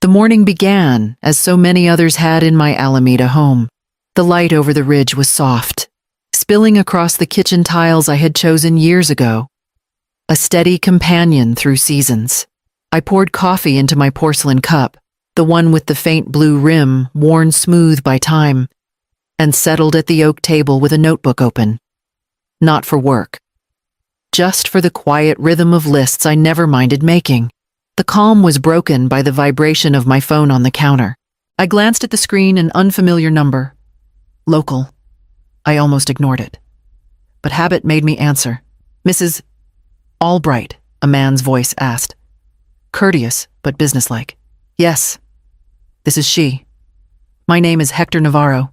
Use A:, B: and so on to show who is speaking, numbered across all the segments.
A: The morning began, as so many others had in my Alameda home. The light over the ridge was soft, spilling across the kitchen tiles I had chosen years ago, a steady companion through seasons. I poured coffee into my porcelain cup, the one with the faint blue rim worn smooth by time, and settled at the oak table with a notebook open. Not for work, just for the quiet rhythm of lists I never minded making. The calm was broken by the vibration of my phone on the counter. I glanced at the screen, an unfamiliar number. Local. I almost ignored it. But habit made me answer. "Mrs. Albright," a man's voice asked. Courteous, but businesslike. "Yes, this is she. My name is Hector Navarro.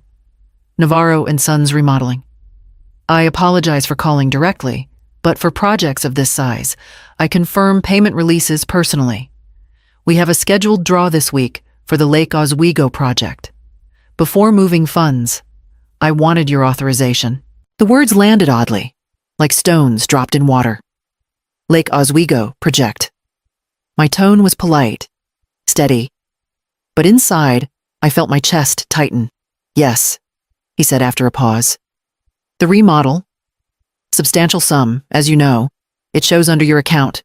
A: Navarro & Sons Remodeling. I apologize for calling directly, but for projects of this size, I confirm payment releases personally. We have a scheduled draw this week for the Lake Oswego project. Before moving funds, I wanted your authorization." The words landed oddly, like stones dropped in water. Lake Oswego project. My tone was polite, steady, but inside, I felt my chest tighten. "Yes," he said after a pause. "The remodel, substantial sum, as you know. It shows under your account.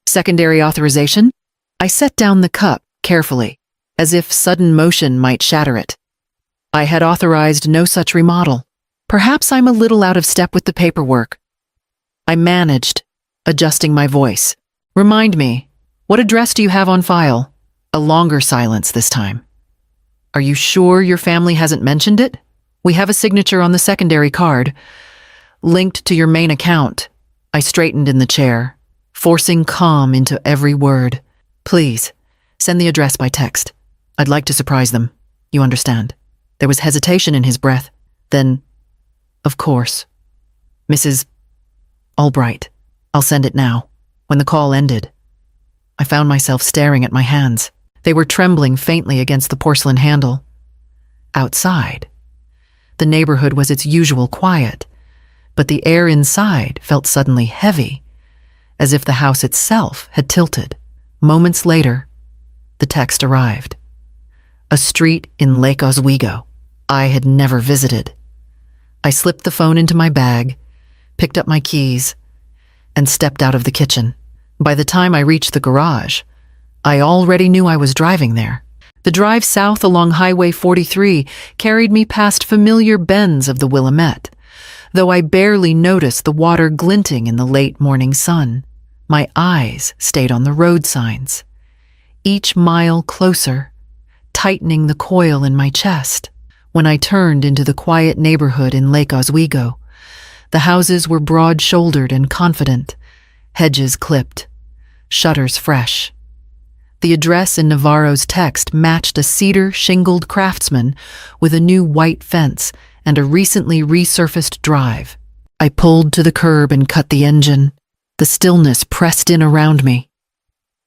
A: Secondary authorization?" I set down the cup carefully, as if sudden motion might shatter it. I had authorized no such remodel. Perhaps I'm a little out of step with the paperwork. I managed, adjusting my voice. "Remind me, what address do you have on file?" A longer silence this time. "Are you sure your family hasn't mentioned it? We have a signature on the secondary card, linked to your main account." I straightened in the chair, forcing calm into every word. "Please, send the address by text. I'd like to surprise them. You understand?" There was hesitation in his breath. Then, "Of course. Mrs. Albright, I'll send it now." When the call ended, I found myself staring at my hands. They were trembling faintly against the porcelain handle. Outside, the neighborhood was its usual quiet, but the air inside felt suddenly heavy, as if the house itself had tilted. Moments later, the text arrived. A street in Lake Oswego I had never visited. I slipped the phone into my bag, picked up my keys, and stepped out of the kitchen. By the time I reached the garage, I already knew I was driving there. The drive south along Highway 43 carried me past familiar bends of the Willamette, though I barely noticed the water glinting in the late morning sun. My eyes stayed on the road signs, each mile closer, tightening the coil in my chest. When I turned into the quiet neighborhood in Lake Oswego, the houses were broad-shouldered and confident, hedges clipped, shutters fresh. The address in Navarro's text matched a cedar-shingled craftsman with a new white fence and a recently resurfaced drive. I pulled to the curb and cut the engine. The stillness pressed in around me.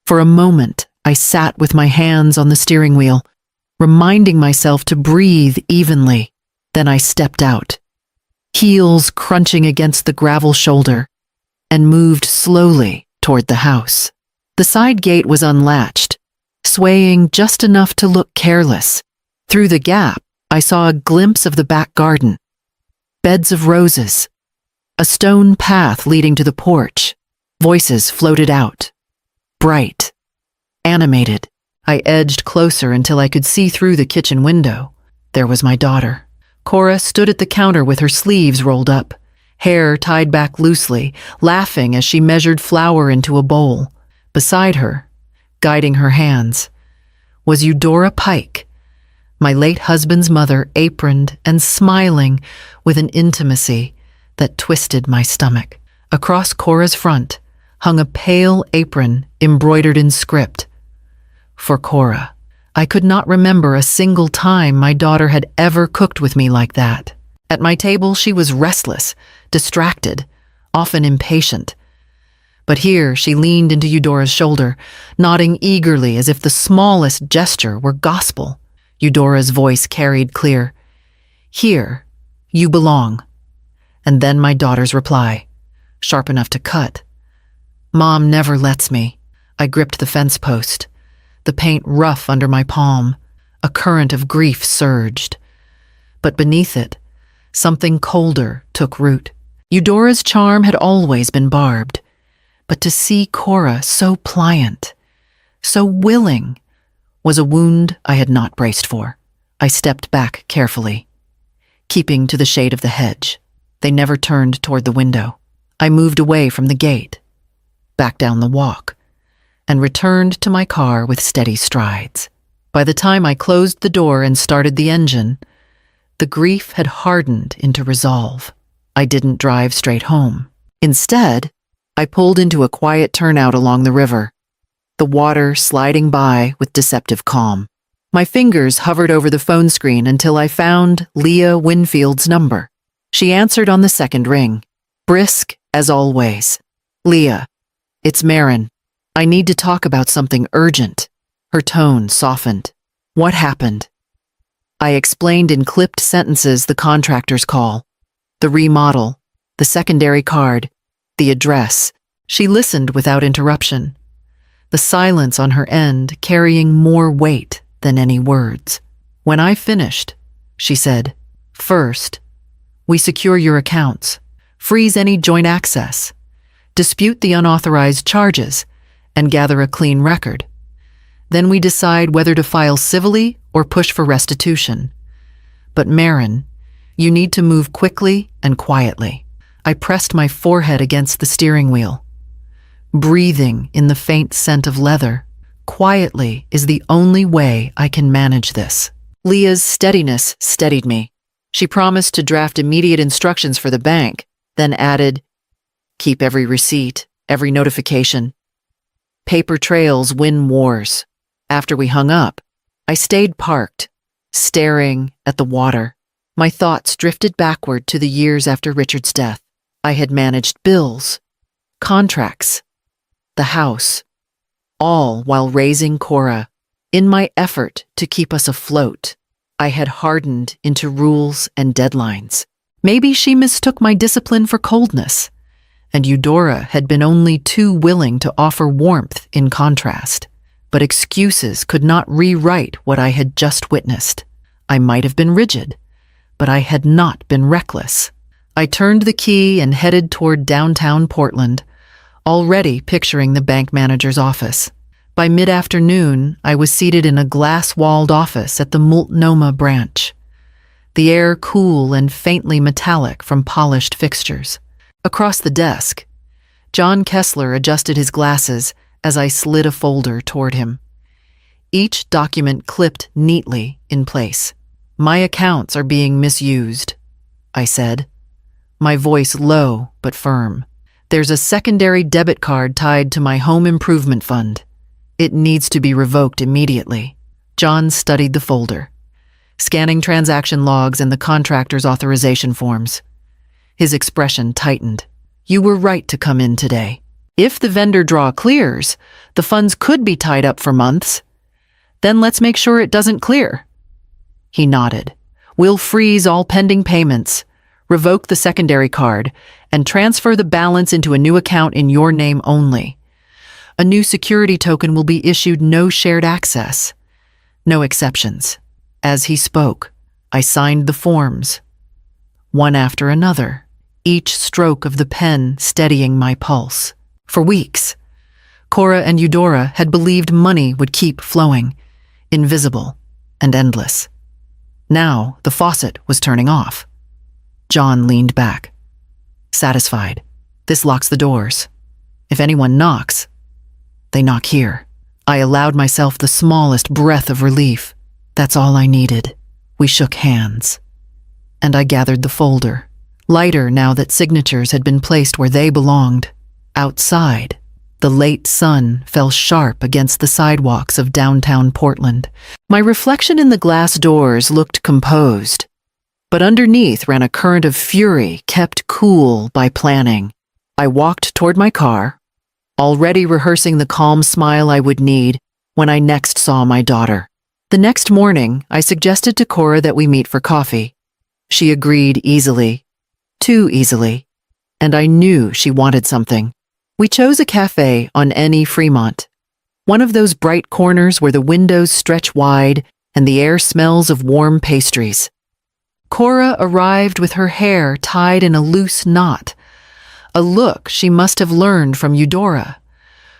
A: For a moment, I sat with my hands on the steering wheel, reminding myself to breathe evenly. Then I stepped out, heels crunching against the gravel shoulder, and moved slowly toward the house. The side gate was unlatched, swaying just enough to look careless. Through the gap, I saw a glimpse of the back garden. Beds of roses, a stone path leading to the porch. Voices floated out, bright, animated. I edged closer until I could see through the kitchen window. There was my daughter. Cora stood at the counter with her sleeves rolled up, hair tied back loosely, laughing as she measured flour into a bowl. Beside her, guiding her hands, was Eudora Pike, my late husband's mother, aproned and smiling with an intimacy that twisted my stomach. Across Cora's front hung a pale apron embroidered in script. For Cora. I could not remember a single time my daughter had ever cooked with me like that. At my table, she was restless, distracted, often impatient. But here she leaned into Eudora's shoulder, nodding eagerly as if the smallest gesture were gospel. Eudora's voice carried clear, "Here, you belong." And then my daughter's reply, sharp enough to cut. "Mom never lets me." I gripped the fence post, the paint rough under my palm. A current of grief surged. But beneath it, something colder took root. Eudora's charm had always been barbed, but to see Cora so pliant, so willing, was a wound I had not braced for. I stepped back carefully, keeping to the shade of the hedge. They never turned toward the window. I moved away from the gate, back down the walk, and returned to my car with steady strides. By the time I closed the door and started the engine, the grief had hardened into resolve. I didn't drive straight home. Instead, I pulled into a quiet turnout along the river, the water sliding by with deceptive calm. My fingers hovered over the phone screen until I found Leah Winfield's number. She answered on the second ring, brisk as always. "Leah, it's Marin. I need to talk about something urgent." Her tone softened. "What happened?" I explained in clipped sentences the contractor's call, the remodel, the secondary card, the address. She listened without interruption, the silence on her end carrying more weight than any words. When I finished, she said, "First, we secure your accounts, freeze any joint access, dispute the unauthorized charges, and gather a clean record. Then we decide whether to file civilly or push for restitution. But Marin, you need to move quickly and quietly." I pressed my forehead against the steering wheel, breathing in the faint scent of leather. Quietly is the only way I can manage this. Leah's steadiness steadied me. She promised to draft immediate instructions for the bank, then added, "Keep every receipt, every notification. Paper trails win wars." After we hung up, I stayed parked, staring at the water. My thoughts drifted backward to the years after Richard's death. I had managed bills, contracts, the house, all while raising Cora. In my effort to keep us afloat, I had hardened into rules and deadlines. Maybe she mistook my discipline for coldness, and Eudora had been only too willing to offer warmth in contrast. But excuses could not rewrite what I had just witnessed. I might have been rigid, but I had not been reckless. I turned the key and headed toward downtown Portland, already picturing the bank manager's office. By mid-afternoon, I was seated in a glass-walled office at the Multnomah branch, the air cool and faintly metallic from polished fixtures. Across the desk, John Kessler adjusted his glasses as I slid a folder toward him, each document clipped neatly in place. "My accounts are being misused," I said, my voice low but firm. "There's a secondary debit card tied to my home improvement fund. It needs to be revoked immediately." John studied the folder, scanning transaction logs and the contractor's authorization forms. His expression tightened. "You were right to come in today. If the vendor draw clears, the funds could be tied up for months. Then let's make sure it doesn't clear." He nodded. "We'll freeze all pending payments, revoke the secondary card, and transfer the balance into a new account in your name only. A new security token will be issued, no shared access, no exceptions." As he spoke, I signed the forms, one after another, each stroke of the pen steadying my pulse. For weeks, Cora and Eudora had believed money would keep flowing, invisible and endless. Now the faucet was turning off. John leaned back, satisfied. "This locks the doors. If anyone knocks, they knock here." I allowed myself the smallest breath of relief. That's all I needed. We shook hands, and I gathered the folder, lighter now that signatures had been placed where they belonged. Outside, the late sun fell sharp against the sidewalks of downtown Portland. My reflection in the glass doors looked composed, but underneath ran a current of fury kept cool by planning. I walked toward my car, already rehearsing the calm smile I would need when I next saw my daughter. The next morning, I suggested to Cora that we meet for coffee. She agreed easily, too easily, and I knew she wanted something. We chose a cafe on N.E. Fremont, One of those bright corners where the windows stretch wide and the air smells of warm pastries. Cora arrived with her hair tied in a loose knot, a look she must have learned from Eudora,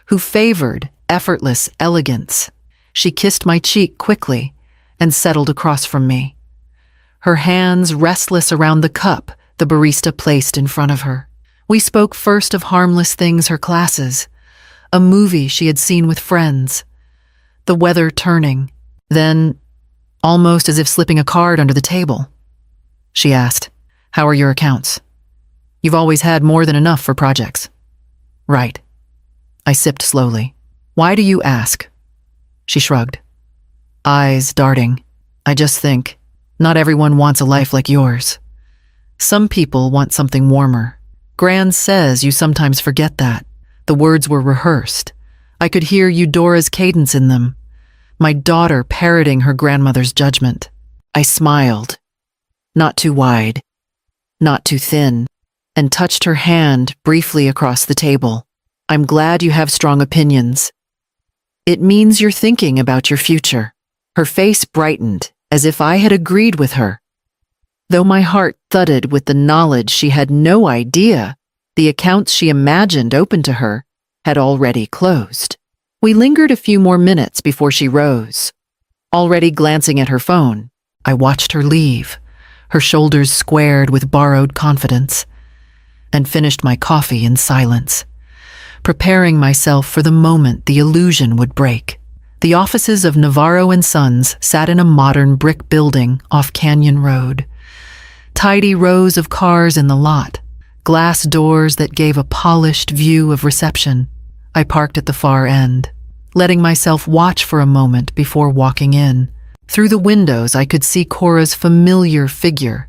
A: who favored effortless elegance. She kissed my cheek quickly and settled across from me, her hands restless around the cup the barista placed in front of her. We spoke first of harmless things, her classes, a movie she had seen with friends, the weather turning. Then, almost as if slipping a card under the table, she asked, "How are your accounts? You've always had more than enough for projects." "Right." I sipped slowly. "Why do you ask?" She shrugged, eyes darting. "I just think, not everyone wants a life like yours. Some people want something warmer. Gran says you sometimes forget that." The words were rehearsed. I could hear Eudora's cadence in them, my daughter parroting her grandmother's judgment. I smiled, not too wide, not too thin, and touched her hand briefly across the table. "I'm glad you have strong opinions. It means you're thinking about your future." Her face brightened, as if I had agreed with her, though my heart thudded with the knowledge she had no idea the accounts she imagined open to her had already closed. We lingered a few more minutes before she rose. Already glancing at her phone, I watched her leave, her shoulders squared with borrowed confidence, and finished my coffee in silence, preparing myself for the moment the illusion would break. The offices of Navarro and Sons sat in a modern brick building off Canyon Road. Tidy rows of cars in the lot, glass doors that gave a polished view of reception. I parked at the far end, letting myself watch for a moment before walking in. Through the windows, I could see Cora's familiar figure,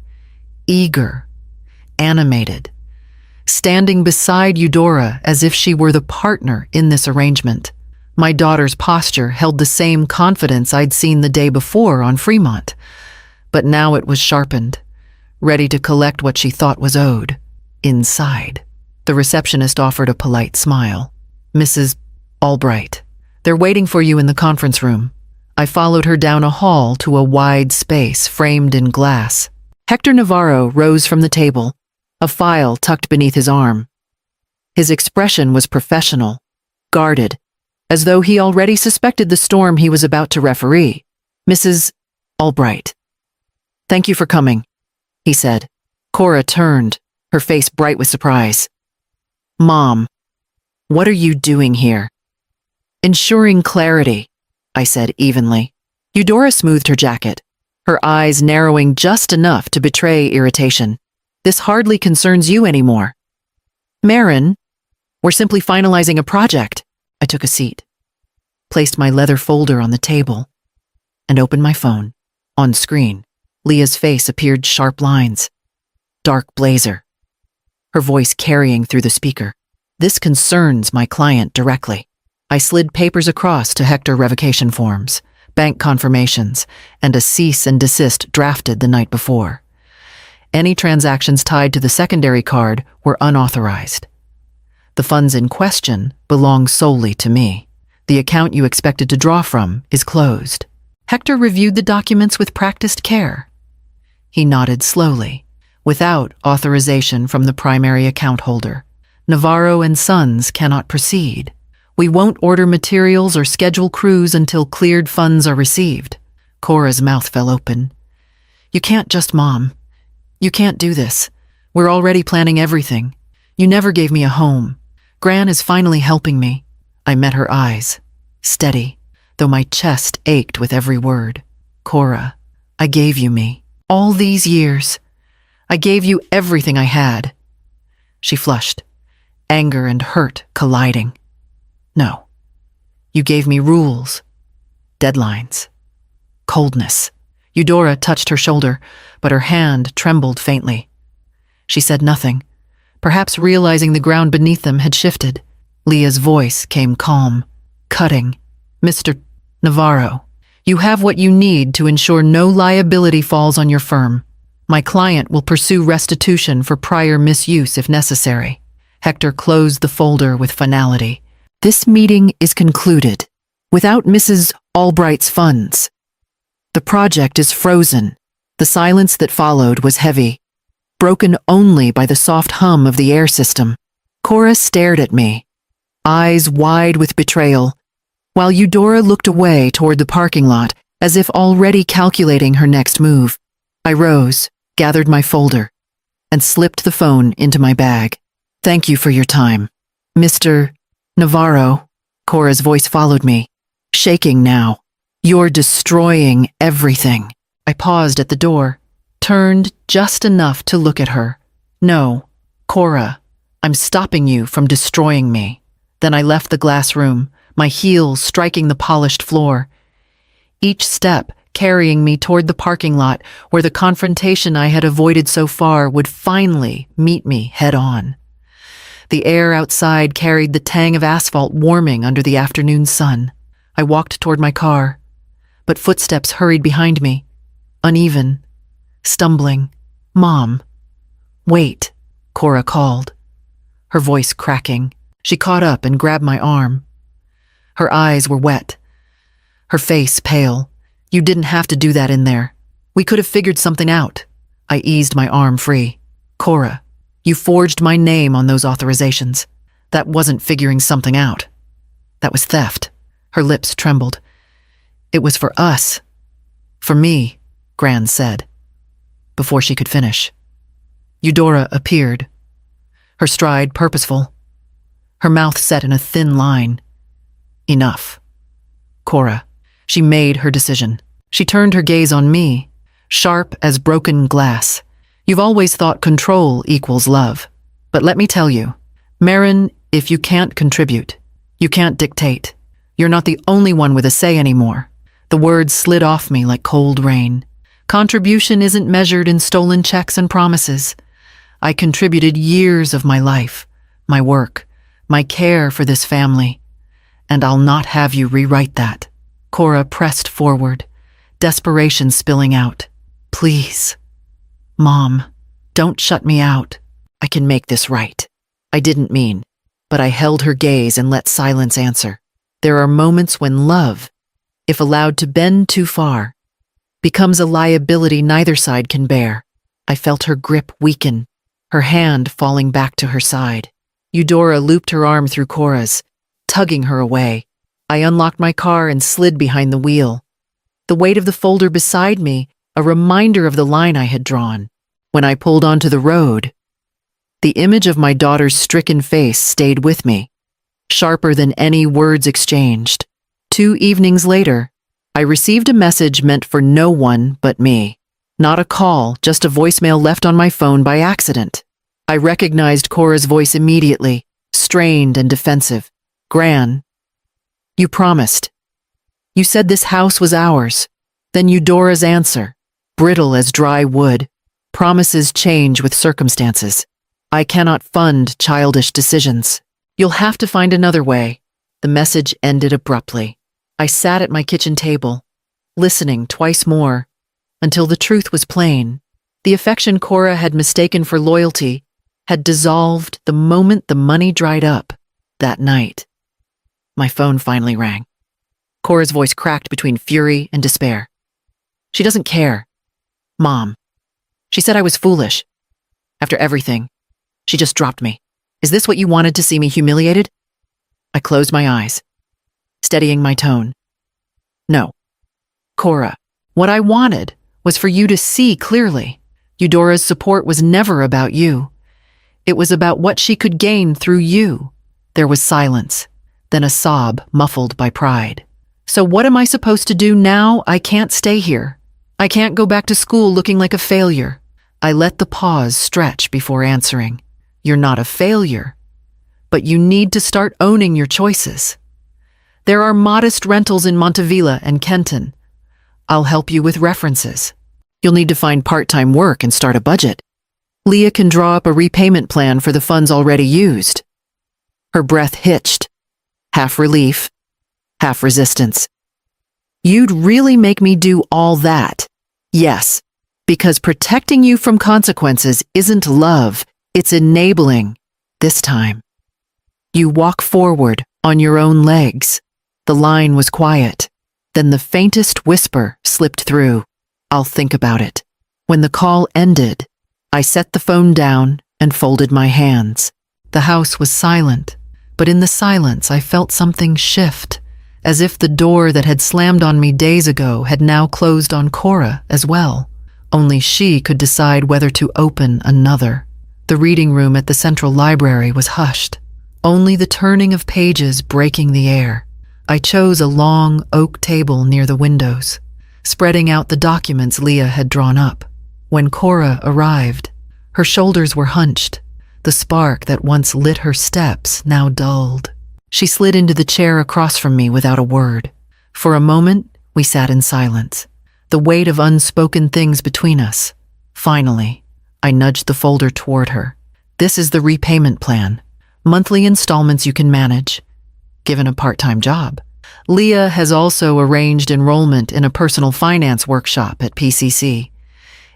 A: eager, animated, standing beside Eudora as if she were the partner in this arrangement. My daughter's posture held the same confidence I'd seen the day before on Fremont, but now it was sharpened, ready to collect what she thought was owed. Inside, the receptionist offered a polite smile. "Mrs. Albright, they're waiting for you in the conference room." I followed her down a hall to a wide space framed in glass. Hector Navarro rose from the table, a file tucked beneath his arm. His expression was professional, guarded, as though he already suspected the storm he was about to referee. "Mrs. Albright, thank you for coming," he said. Cora turned, her face bright with surprise. "Mom, what are you doing here?" "Ensuring clarity," I said evenly. Eudora smoothed her jacket, her eyes narrowing just enough to betray irritation. "This hardly concerns you anymore." "Marin, we're simply finalizing a project." I took a seat, placed my leather folder on the table, and opened my phone. On screen, Leah's face appeared sharp lines. Dark blazer, her voice carrying through the speaker. "This concerns my client directly." I slid papers across to Hector revocation forms, bank confirmations, and a cease and desist drafted the night before. Any transactions tied to the secondary card were unauthorized. The funds in question belong solely to me. The account you expected to draw from is closed. Hector reviewed the documents with practiced care. He nodded slowly, without authorization from the primary account holder. "Navarro and Sons cannot proceed. We won't order materials or schedule crews until cleared funds are received." Cora's mouth fell open. "You can't just, Mom. You can't do this. We're already planning everything. You never gave me a home. Gran is finally helping me." I met her eyes, steady, though my chest ached with every word. "Cora, I gave you me. All these years. I gave you everything I had." She flushed, anger and hurt colliding. "No. You gave me rules, deadlines, coldness." Eudora touched her shoulder, but her hand trembled faintly. She said nothing, perhaps realizing the ground beneath them had shifted. Leah's voice came calm, cutting. "Mr. Navarro, you have what you need to ensure no liability falls on your firm. My client will pursue restitution for prior misuse if necessary." Hector closed the folder with finality. "This meeting is concluded." without Mrs. Albright's funds. The project is frozen. The silence that followed was heavy, broken only by the soft hum of the air system. Cora stared at me, eyes wide with betrayal, while Eudora looked away toward the parking lot as if already calculating her next move. I rose, gathered my folder, and slipped the phone into my bag. Thank you for your time. Mr. Navarro, Cora's voice followed me, shaking now. You're destroying everything. I paused at the door, turned just enough to look at her. No, Cora, I'm stopping you from destroying me. Then I left the glass room, my heels striking the polished floor, each step carrying me toward the parking lot where the confrontation I had avoided so far would finally meet me head on. The air outside carried the tang of asphalt warming under the afternoon sun. I walked toward my car, but footsteps hurried behind me, uneven, stumbling. Mom, wait, Cora called, her voice cracking. She caught up and grabbed my arm. Her eyes were wet, her face pale. You didn't have to do that in there. We could have figured something out. I eased my arm free. Cora, you forged my name on those authorizations. That wasn't figuring something out. That was theft. Her lips trembled. It was for us. For me, Gran said, before she could finish. Eudora appeared, her stride purposeful, her mouth set in a thin line. Enough. Cora. She made her decision. She turned her gaze on me, sharp as broken glass. You've always thought control equals love. But let me tell you, Marin, if you can't contribute, you can't dictate. You're not the only one with a say anymore. The words slid off me like cold rain. Contribution isn't measured in stolen checks and promises. I contributed years of my life, my work, my care for this family, and I'll not have you rewrite that. Cora pressed forward, desperation spilling out. Please. Mom, don't shut me out. I can make this right. I didn't mean, but I held her gaze and let silence answer. There are moments when love, if allowed to bend too far, becomes a liability neither side can bear. I felt her grip weaken, her hand falling back to her side. Eudora looped her arm through Cora's, tugging her away. I unlocked my car and slid behind the wheel. The weight of the folder beside me, a reminder of the line I had drawn. When I pulled onto the road, the image of my daughter's stricken face stayed with me, sharper than any words exchanged. 2 evenings later, I received a message meant for no one but me. Not a call, just a voicemail left on my phone by accident. I recognized Cora's voice immediately, strained and defensive. Gran, you promised. You said this house was ours. Then Eudora's answer, brittle as dry wood. Promises change with circumstances. I cannot fund childish decisions. You'll have to find another way. The message ended abruptly. I sat at my kitchen table, listening twice more, until the truth was plain. The affection Cora had mistaken for loyalty had dissolved the moment the money dried up that night. My phone finally rang. Cora's voice cracked between fury and despair. She doesn't care. Mom. She said I was foolish. After everything, she just dropped me. Is this what you wanted to see me humiliated? I closed my eyes, steadying my tone. No. Cora, what I wanted was for you to see clearly. Eudora's support was never about you. It was about what she could gain through you. There was silence, then a sob muffled by pride. So what am I supposed to do now? I can't stay here. I can't go back to school looking like a failure. I let the pause stretch before answering. You're not a failure, but you need to start owning your choices. There are modest rentals in Montevilla and Kenton. I'll help you with references. You'll need to find part-time work and start a budget. Leah can draw up a repayment plan for the funds already used. Her breath hitched, half relief, half resistance. You'd really make me do all that? Yes, because protecting you from consequences isn't love, it's enabling. This time, you walk forward on your own legs. The line was quiet. Then the faintest whisper slipped through. "I'll think about it." When the call ended, I set the phone down and folded my hands. The house was silent, but in the silence I felt something shift, as if the door that had slammed on me days ago had now closed on Cora as well. Only she could decide whether to open another. The reading room at the central library was hushed, only the turning of pages breaking the air. I chose a long oak table near the windows, spreading out the documents Leah had drawn up. When Cora arrived, her shoulders were hunched. The spark that once lit her steps now dulled. She slid into the chair across from me without a word. For a moment, we sat in silence, the weight of unspoken things between us. Finally, I nudged the folder toward her. "This is the repayment plan. Monthly installments you can manage, given a part-time job. Leah has also arranged enrollment in a personal finance workshop at PCC.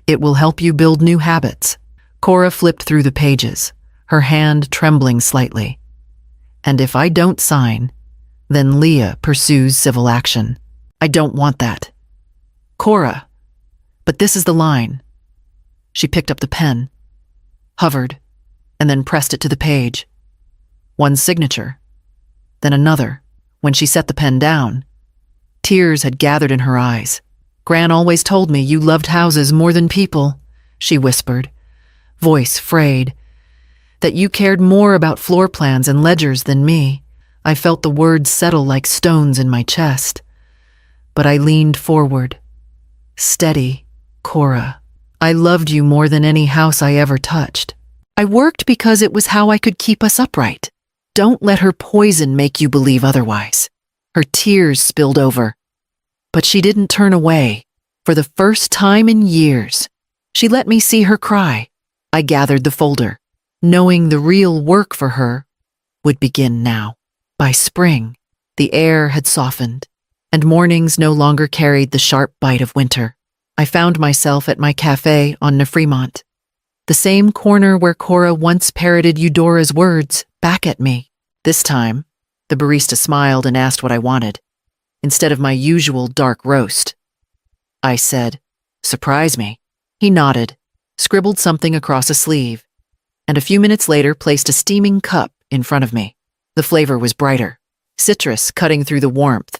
A: It will help you build new habits." Cora flipped through the pages, her hand trembling slightly. "And if I don't sign, then Leah pursues civil action. I don't want that." "Cora, but this is the line." She picked up the pen, hovered, and then pressed it to the page. One signature, then another. When she set the pen down, tears had gathered in her eyes. "Gran always told me you loved houses more than people," she whispered, voice frayed. "That you cared more about floor plans and ledgers than me." I felt the words settle like stones in my chest. But I leaned forward. "Steady, Cora. I loved you more than any house I ever touched. I worked because it was how I could keep us upright. Don't let her poison make you believe otherwise." Her tears spilled over, but she didn't turn away. For the first time in years, she let me see her cry. I gathered the folder, knowing the real work for her would begin now. By spring, the air had softened, and mornings no longer carried the sharp bite of winter. I found myself at my cafe on Fremont, the same corner where Cora once parroted Eudora's words back at me. This time, the barista smiled and asked what I wanted, instead of my usual dark roast. I said, "Surprise me." He nodded, scribbled something across a sleeve, and a few minutes later placed a steaming cup in front of me. The flavor was brighter, citrus cutting through the warmth.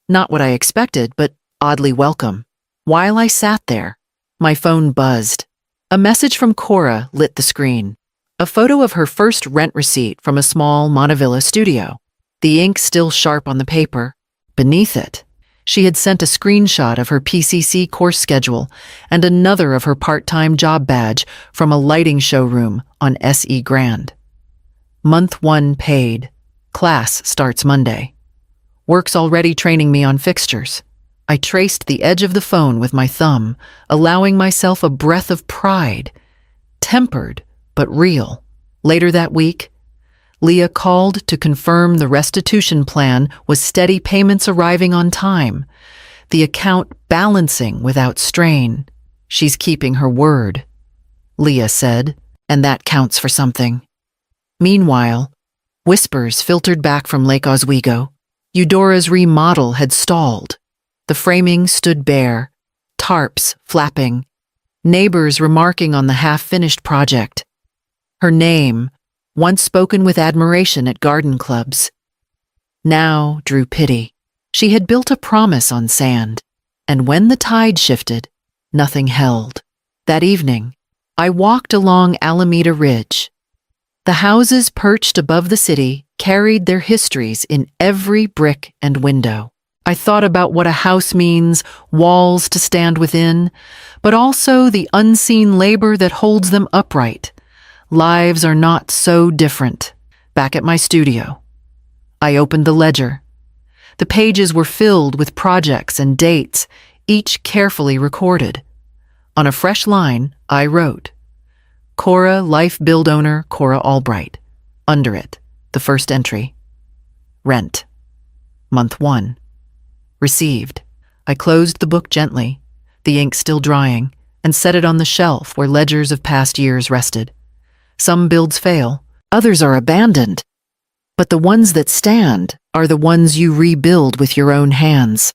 A: Not what I expected, but oddly welcome. While I sat there, my phone buzzed. A message from Cora lit the screen. A photo of her first rent receipt from a small Montevilla studio. The ink still sharp on the paper. Beneath it, she had sent a screenshot of her PCC course schedule and another of her part-time job badge from a lighting showroom on SE Grand. Month 1 paid. Class starts Monday. Work's already training me on fixtures. I traced the edge of the phone with my thumb, allowing myself a breath of pride, tempered but real. Later that week, Leah called to confirm the restitution plan was steady payments arriving on time, the account balancing without strain. "She's keeping her word," Leah said, "and that counts for something." Meanwhile, whispers filtered back from Lake Oswego. Eudora's remodel had stalled. The framing stood bare, tarps flapping, neighbors remarking on the half-finished project. Her name, once spoken with admiration at garden clubs, now drew pity. She had built a promise on sand, and when the tide shifted, nothing held. That evening, I walked along Alameda Ridge. The houses perched above the city carried their histories in every brick and window. I thought about what a house means, walls to stand within, but also the unseen labor that holds them upright. Lives are not so different. Back at my studio, I opened the ledger. The pages were filled with projects and dates, each carefully recorded. On a fresh line, I wrote, "Cora Life Build Owner Cora Albright." Under it, the first entry, "Rent. Month 1. Received." I closed the book gently, the ink still drying, and set it on the shelf where ledgers of past years rested. Some builds fail, others are abandoned. But the ones that stand are the ones you rebuild with your own hands.